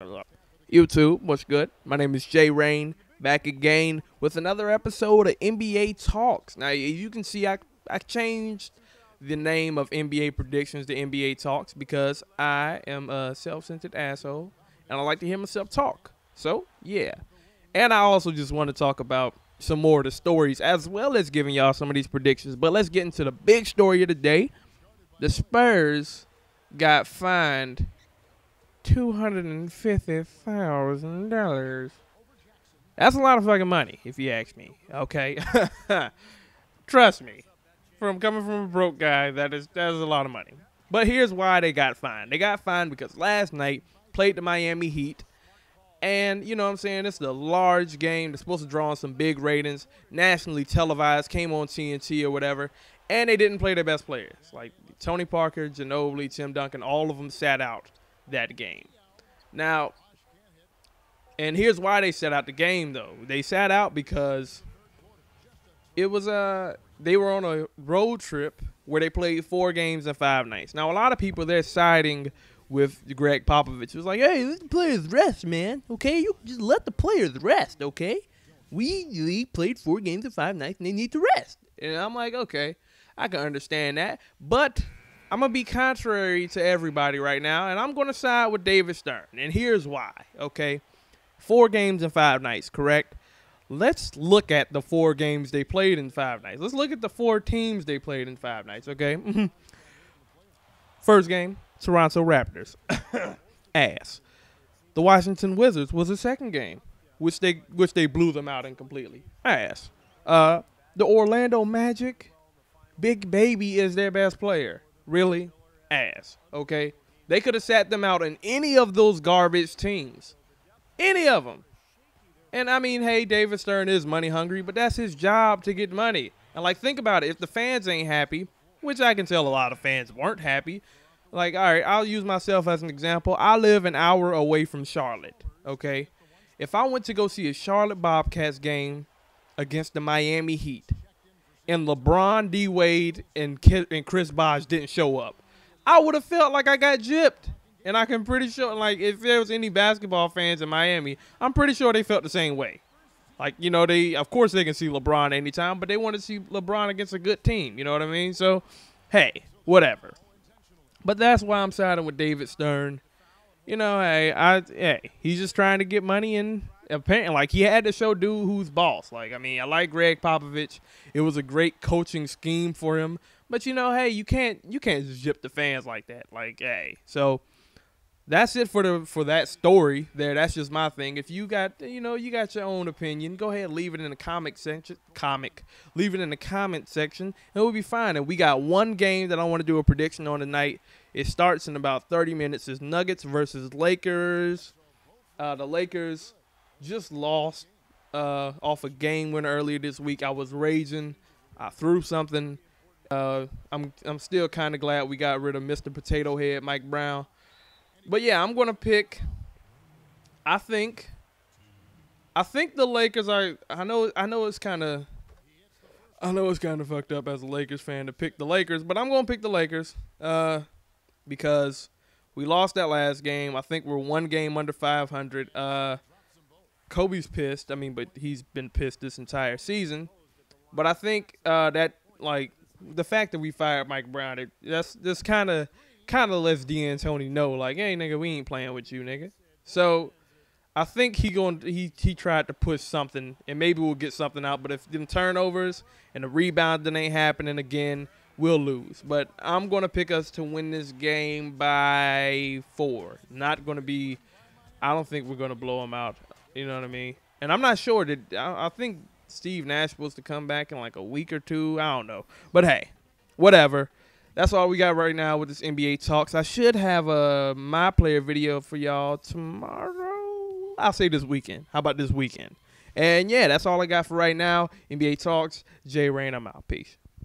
YouTube, what's good? My name is Jay Rain, back again with another episode of NBA Talks. Now, you can see I changed the name of NBA Predictions to NBA Talks because I am a self-centered asshole, and I like to hear myself talk. So, yeah. And I also just want to talk about some more of the stories as well as giving y'all some of these predictions. But let's get into the big story of the day. The Spurs got fined $250,000. That's a lot of fucking money, if you ask me. Okay, trust me. Coming from a broke guy, that is a lot of money. But here's why they got fined. They got fined because last night played the Miami Heat, and you know what I'm saying. It's a large game. They're supposed to draw on some big ratings, nationally televised, came on TNT or whatever, and they didn't play their best players like Tony Parker, Ginobili, Tim Duncan. All of them sat out that game. Now, and here's why they sat out the game though. They sat out because it was they were on a road trip where they played 4 games in 5 nights. Now, a lot of people, they're siding with Greg Popovich. It was like, hey, let the players rest, man. Okay, you just let the players rest. Okay, we played 4 games in 5 nights and they need to rest. And I'm like, okay, I can understand that, but I'm going to be contrary to everybody right now, and I'm going to side with David Stern, and here's why, okay? 4 games in 5 nights, correct? Let's look at the 4 games they played in 5 nights. Let's look at the 4 teams they played in 5 nights, okay? First game, Toronto Raptors. Ass. The Washington Wizards was the second game, which they blew them out in completely. Ass. The Orlando Magic, Big Baby is their best player. Really? Ass. Okay? They could have sat them out in any of those garbage teams. Any of them. And, I mean, hey, David Stern is money hungry, but that's his job to get money. And, like, think about it. If the fans ain't happy, which I can tell a lot of fans weren't happy, like, all right, I'll use myself as an example. I live an hour away from Charlotte, okay? If I went to go see a Charlotte Bobcats game against the Miami Heat, and LeBron, D. Wade, and Chris Bosh didn't show up, I would have felt like I got gypped. And I can pretty sure, like, if there was any basketball fans in Miami, I'm pretty sure they felt the same way. Like, you know, of course they can see LeBron anytime, but they want to see LeBron against a good team. You know what I mean? So, hey, whatever. But that's why I'm siding with David Stern. You know, hey, he's just trying to get money, and apparently, like, he had to show dude who's boss. Like, I mean, I like Greg Popovich. It was a great coaching scheme for him. But, you know, hey, you can't just zip the fans like that. Like, hey. So that's it for that story there. That's just my thing. If you got, you know, you got your own opinion, go ahead and leave it in the leave it in the comment section, and we'll be fine. And we got one game that I want to do a prediction on tonight. It starts in about 30 minutes. It's Nuggets versus Lakers. The Lakers just lost off a game winner earlier this week. I was raging. I threw something. I'm still kind of glad we got rid of Mr. Potato Head, Mike Brown. But yeah, I'm gonna pick. I think the Lakers are. I know it's kind of fucked up as a Lakers fan to pick the Lakers, but I'm gonna pick the Lakers. Because we lost that last game. I think we're 1 game under 500. Kobe's pissed. I mean, but he's been pissed this entire season. But I think that, like, the fact that we fired Mike Brown, that's kind of lets D'Antoni know, like, hey, nigga, we ain't playing with you, nigga. So I think he tried to push something, and maybe we'll get something out. But if them turnovers and the rebounding ain't happening again, we'll lose. But I'm going to pick us to win this game by 4. Not going to be – I don't think we're going to blow them out. You know what I mean? And I'm not sure. I think Steve Nash is supposed to come back in like a week or 2. I don't know. But, hey, whatever. That's all we got right now with this NBA Talks. I should have a My Player video for y'all tomorrow. I'll say this weekend. How about this weekend? And, yeah, that's all I got for right now. NBA Talks. Jay Rain, I'm out. Peace.